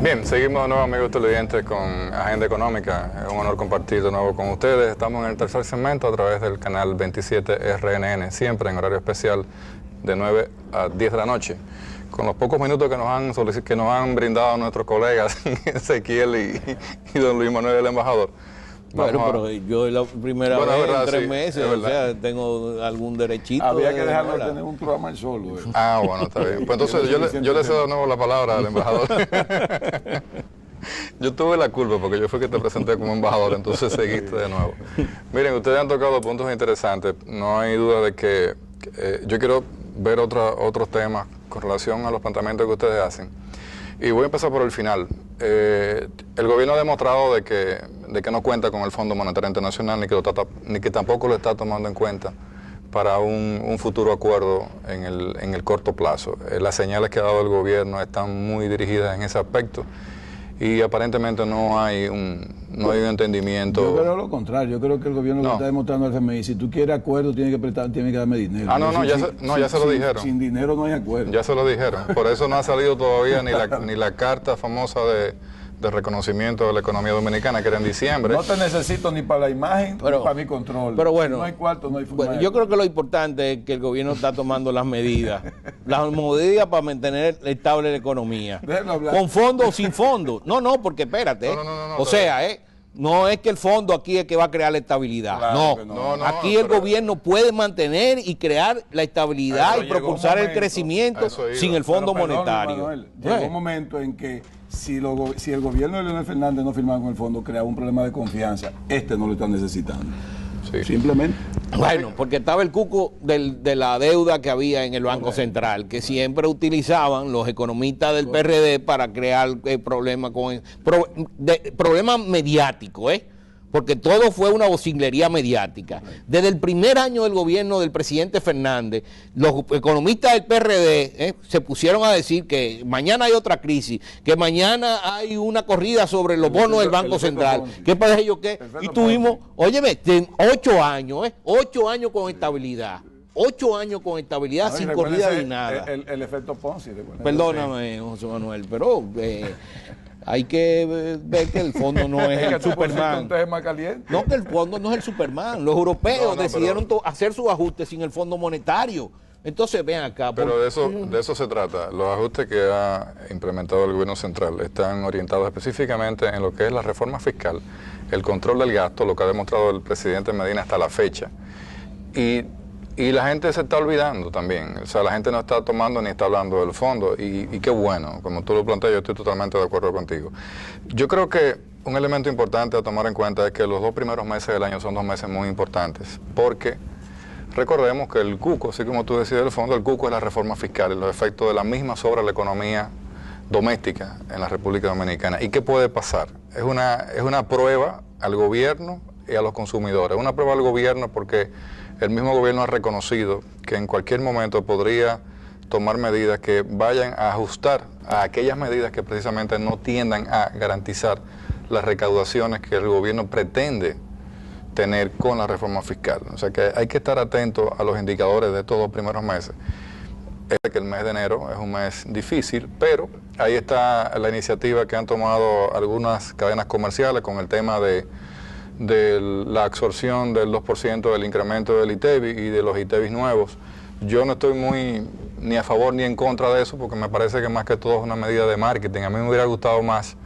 Bien, seguimos de nuevo, amigos televidentes, con Agenda Económica. Es un honor compartir de nuevo con ustedes. Estamos en el tercer segmento a través del canal 27 RNN, siempre en horario especial de 9 a 10 de la noche. Con los pocos minutos que nos han brindado nuestros colegas Ezequiel y don Luis Manuel, el embajador. Bueno, pero yo la primera vez en 3 meses, o sea, tengo algún derechito. Había que dejarlo de tener un programa en solo. Ah, bueno, está bien. Pues entonces yo le cedo de nuevo la palabra al embajador. Yo tuve la culpa porque yo fui que te presenté como embajador, entonces seguiste de nuevo. Miren, ustedes han tocado puntos interesantes. No hay duda de que yo quiero ver otros temas con relación a los planteamientos que ustedes hacen. Y voy a empezar por el final. El gobierno ha demostrado de que no cuenta con el Fondo Monetario Internacional ni que tampoco lo está tomando en cuenta para un futuro acuerdo en el corto plazo. Las señales que ha dado el gobierno están muy dirigidas en ese aspecto y aparentemente no hay un entendimiento. Yo creo lo contrario. Yo creo que el gobierno le está demostrando al FMI: si tú quieres acuerdo, tienes que darme dinero. Ah, no, ya se lo dijeron. Sin dinero no hay acuerdo. Ya se lo dijeron. Por eso no ha salido todavía ni la carta famosa de reconocimiento de la economía dominicana, que era en diciembre. No te necesito ni para la imagen ni para mi control. Pero bueno, si no hay cuarto, no hay forma. Bueno, yo creo que lo importante es que el gobierno está tomando las medidas para mantener estable la economía. Con fondo o sin fondo. No, porque espérate. No es que el fondo aquí es que va a crear la estabilidad. Claro, no. Aquí el gobierno puede mantener y crear la estabilidad y propulsar el crecimiento sin el Fondo Monetario. Manuel, llegó un momento en que si el gobierno de Leonel Fernández no firmaba con el fondo, creaba un problema de confianza. No lo están necesitando. Sí. Simplemente. Bueno, porque estaba el cuco de la deuda que había en el Banco Central, que siempre utilizaban los economistas del PRD para crear problemas mediáticos, porque todo fue una vocinglería mediática. Desde el primer año del gobierno del presidente Fernández, los economistas del PRD se pusieron a decir que mañana hay otra crisis, que mañana hay una corrida sobre los bonos del Banco Central. ¿Qué pasa ellos qué? Y tuvimos, 8 años, 8 años con estabilidad. 8 años con estabilidad, sin corrida ni nada. El efecto Ponzi. Perdóname, José Manuel, pero hay que ver que el fondo no es el Superman. No, que el fondo no es el Superman. Los europeos decidieron hacer sus ajustes sin el Fondo Monetario. Entonces, ven acá. Pero de eso se trata. Los ajustes que ha implementado el gobierno central están orientados específicamente en lo que es la reforma fiscal, el control del gasto, lo que ha demostrado el presidente Medina hasta la fecha. Y la gente se está olvidando también. O sea, la gente no está tomando ni está hablando del fondo. Y qué bueno, como tú lo planteas, yo estoy totalmente de acuerdo contigo. Yo creo que un elemento importante a tomar en cuenta es que los 2 primeros meses del año son 2 meses muy importantes. Porque recordemos que el cuco, así como tú decías del fondo, el cuco es la reforma fiscal y los efectos de la misma sobre la economía doméstica en la República Dominicana. ¿Y qué puede pasar? Es una prueba al gobierno y a los consumidores. Una prueba al gobierno porque el mismo gobierno ha reconocido que en cualquier momento podría tomar medidas que vayan a ajustar a aquellas medidas que precisamente no tiendan a garantizar las recaudaciones que el gobierno pretende tener con la reforma fiscal. O sea que hay que estar atento a los indicadores de estos 2 primeros meses. Es que el mes de enero es un mes difícil, pero ahí está la iniciativa que han tomado algunas cadenas comerciales con el tema de la absorción del 2% del incremento del ITEVI y de los ITEVIs nuevos. Yo no estoy ni a favor ni en contra de eso, porque me parece que más que todo es una medida de marketing. A mí me hubiera gustado más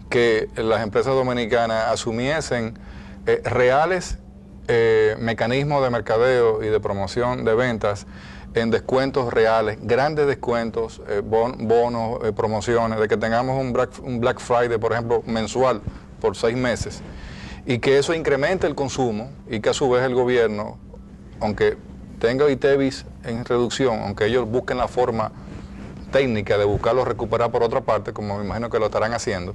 que las empresas dominicanas asumiesen reales mecanismos de mercadeo y de promoción de ventas en descuentos reales, grandes descuentos, bonos, promociones, de que tengamos un Black Friday, por ejemplo, mensual por 6 meses. Y que eso incremente el consumo y que a su vez el gobierno, aunque tenga ITEVIs en reducción, aunque ellos busquen la forma técnica de buscarlo recuperar por otra parte, como me imagino que lo estarán haciendo,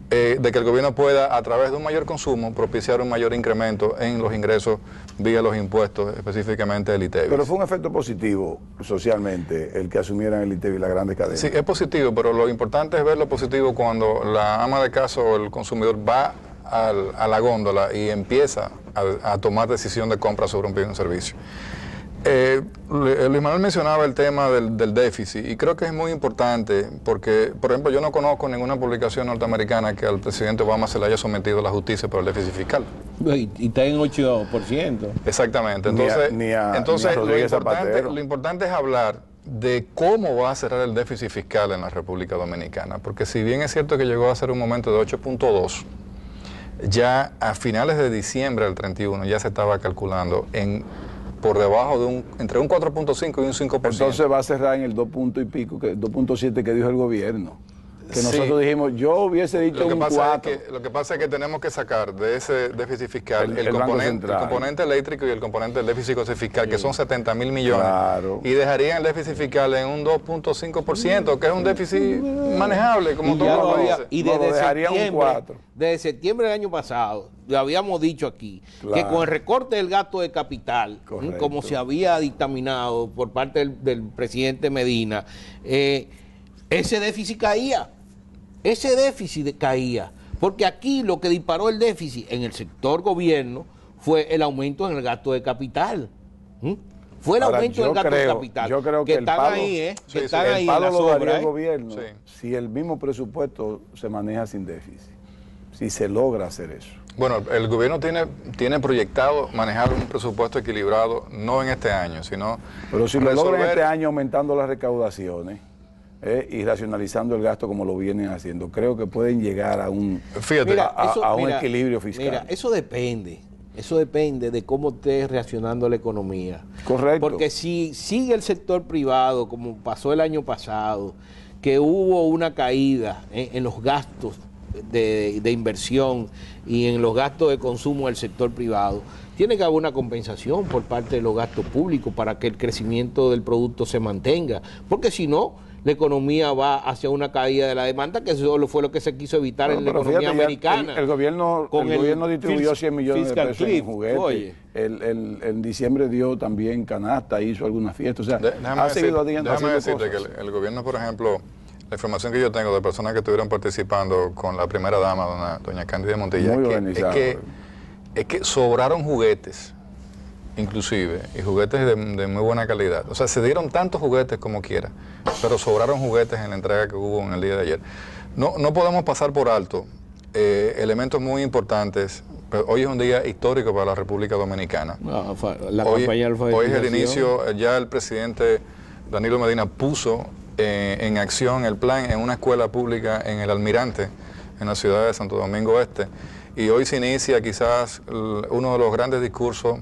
de que el gobierno pueda, a través de un mayor consumo, propiciar un mayor incremento en los ingresos vía los impuestos, específicamente el ITEVIS. Pero fue un efecto positivo socialmente el que asumieran el ITEVIS las grandes cadenas. Sí, es positivo, pero lo importante es ver lo positivo cuando la ama de casa o el consumidor va a la góndola y empieza a tomar decisión de compra sobre un bien o un servicio. Luis Manuel mencionaba el tema del déficit y creo que es muy importante porque, por ejemplo, yo no conozco ninguna publicación norteamericana que al presidente Obama se le haya sometido a la justicia por el déficit fiscal. Y está en 8%. Exactamente. Entonces, lo importante es hablar de cómo va a cerrar el déficit fiscal en la República Dominicana, porque si bien es cierto que llegó a ser un momento de 8.2, ya a finales de diciembre del 31 ya se estaba calculando por debajo de entre un 4.5 y un 5%. Entonces va a cerrar en el 2 punto y pico, 2.7 que dijo el gobierno. Que nosotros dijimos, yo hubiese dicho un 4. Lo que pasa es que tenemos que sacar de ese déficit fiscal el componente eléctrico y el componente del déficit fiscal, que son 70.000 millones, y dejarían el déficit fiscal en un 2.5%, que es un déficit manejable, como todos los países. Y desde septiembre del año pasado, lo habíamos dicho aquí, que con el recorte del gasto de capital, como se había dictaminado por parte del presidente Medina, ese déficit caía. Ese déficit caía, porque aquí lo que disparó el déficit en el sector gobierno fue el aumento en el gasto de capital. Fue el aumento del gasto de capital. Yo creo que están ahí, que están ahí. El palo lo daría el gobierno si el mismo presupuesto se maneja sin déficit, si se logra hacer eso. Bueno, el gobierno tiene proyectado manejar un presupuesto equilibrado, no en este año, sino... Pero si lo logra en este año aumentando las recaudaciones, y racionalizando el gasto como lo vienen haciendo, creo que pueden llegar a un equilibrio fiscal. Mira, eso depende de cómo esté reaccionando la economía. Correcto. Porque si sigue el sector privado, como pasó el año pasado, que hubo una caída en los gastos de inversión y en los gastos de consumo del sector privado, tiene que haber una compensación por parte de los gastos públicos para que el crecimiento del producto se mantenga, porque si no, la economía va hacia una caída de la demanda, que eso fue lo que se quiso evitar en la economía americana. El gobierno distribuyó 100 millones de pesos en juguetes. En diciembre dio también canasta, hizo algunas fiestas. O sea, déjame decirte que el gobierno, por ejemplo, la información que yo tengo de personas que estuvieron participando con la primera dama, doña Cándida Montilla, es que sobraron juguetes, inclusive, y juguetes de muy buena calidad. O sea, se dieron tantos juguetes como quiera, pero sobraron juguetes en la entrega que hubo en el día de ayer. No podemos pasar por alto elementos muy importantes. Pero hoy es un día histórico para la República Dominicana. Hoy es el inicio, ya el presidente Danilo Medina puso en acción el plan en una escuela pública en el Almirante, en la ciudad de Santo Domingo Este, y hoy se inicia quizás uno de los grandes discursos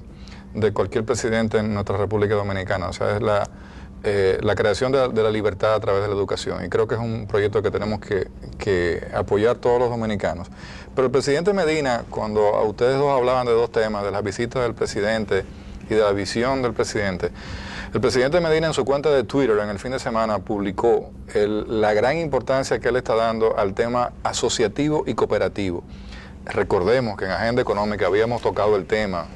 de cualquier presidente en nuestra República Dominicana. O sea, es la creación de la libertad a través de la educación, y creo que es un proyecto que tenemos que apoyar todos los dominicanos. Pero el presidente Medina, cuando a ustedes dos hablaban de dos temas, de las visitas del presidente y de la visión del presidente, el presidente Medina en su cuenta de Twitter en el fin de semana publicó la gran importancia que él está dando al tema asociativo y cooperativo. Recordemos que en Agenda Económica habíamos tocado el tema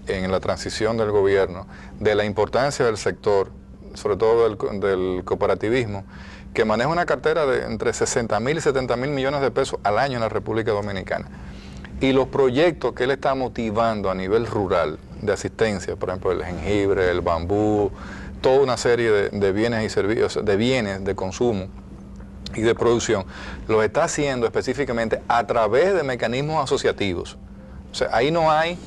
en la transición del gobierno de la importancia del sector, sobre todo del cooperativismo, que maneja una cartera de entre 60.000 y 70.000 millones de pesos al año en la República Dominicana. Y los proyectos que él está motivando a nivel rural de asistencia, por ejemplo, el jengibre, el bambú, toda una serie de bienes y servicios, de bienes de consumo y de producción, los está haciendo específicamente a través de mecanismos asociativos. O sea, ahí no hay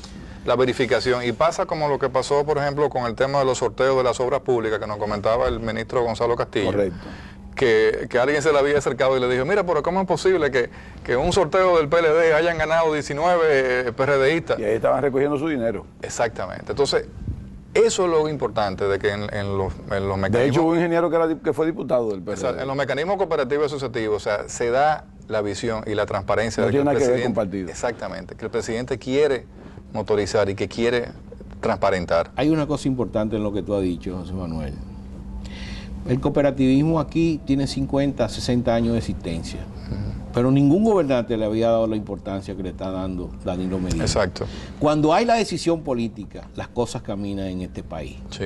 la verificación, y pasa como lo que pasó, por ejemplo, con el tema de los sorteos de las obras públicas que nos comentaba el ministro Gonzalo Castillo. Correcto. Que alguien se le había acercado y le dijo, mira, pero ¿cómo es posible que un sorteo del PLD hayan ganado 19 PRDistas? Y ahí estaban recogiendo su dinero. Exactamente. Entonces, eso es lo importante de que en los mecanismos... De hecho, hubo un ingeniero que fue diputado del PRD. En los mecanismos cooperativos y asociativos, o sea, se da la visión y la transparencia de que el presidente... Exactamente, que el presidente quiere motorizar y que quiere transparentar. Hay una cosa importante en lo que tú has dicho, José Manuel. El cooperativismo aquí tiene 50, 60 años de existencia, pero ningún gobernante le había dado la importancia que le está dando Danilo Medina. Exacto. Cuando hay la decisión política, las cosas caminan en este país. Sí.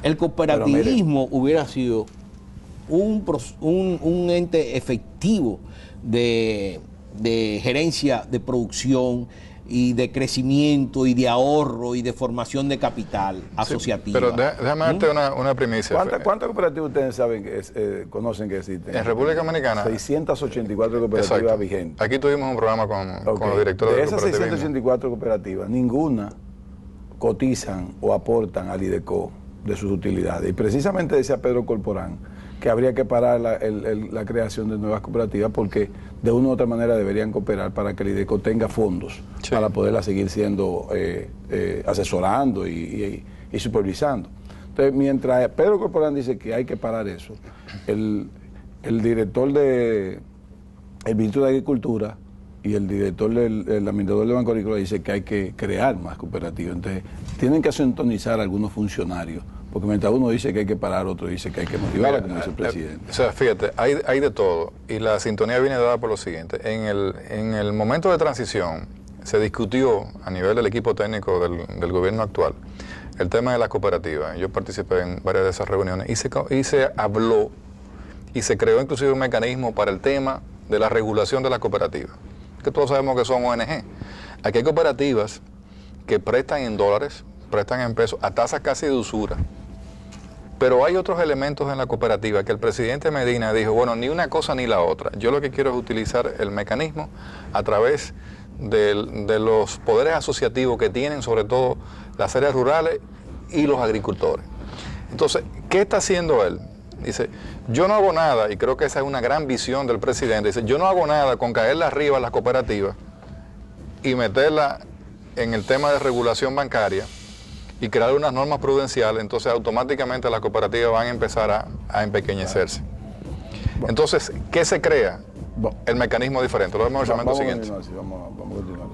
El cooperativismo hubiera sido un ente efectivo de gerencia de producción, y de crecimiento y de ahorro y de formación de capital asociativa. Pero déjame darte una primicia. ¿Cuántas cooperativas ustedes saben conocen que existen? En República Dominicana 684 cooperativas exacto. Vigentes. Aquí tuvimos un programa con los directores de esas 684 cooperativas, ninguna cotizan o aportan al IDECO de sus utilidades. Y precisamente decía Pedro Corporán que habría que parar la creación de nuevas cooperativas porque de una u otra manera deberían cooperar para que el IDECO tenga fondos para poderla seguir siendo asesorando y supervisando. Entonces, mientras Pedro Corporán dice que hay que parar eso, el director del Ministerio de Agricultura y el director el administrador del Banco Agrícola dice que hay que crear más cooperativas. Entonces, tienen que sintonizar algunos funcionarios, porque mientras uno dice que hay que parar, otro dice que hay que motivar, como dice el presidente. O sea, fíjate, hay de todo, y la sintonía viene dada por lo siguiente. En el momento de transición se discutió a nivel del equipo técnico del gobierno actual el tema de las cooperativas. Yo participé en varias de esas reuniones y se habló y se creó inclusive un mecanismo para el tema de la regulación de las cooperativas, que todos sabemos que son ONG. Aquí hay cooperativas que prestan en dólares, prestan en pesos, a tasas casi de usura. Pero hay otros elementos en la cooperativa que el presidente Medina dijo, bueno, ni una cosa ni la otra. Yo lo que quiero es utilizar el mecanismo a través de los poderes asociativos que tienen, sobre todo las áreas rurales y los agricultores. Entonces, ¿qué está haciendo él? Dice, yo no hago nada, y creo que esa es una gran visión del presidente, dice, yo no hago nada con caerle arriba a las cooperativas y meterla en el tema de regulación bancaria y crear unas normas prudenciales, entonces automáticamente las cooperativas van a empezar a empequeñecerse. Entonces, ¿qué se crea? El mecanismo diferente. Lo vamos a ver lo siguiente. Vamos a continuar.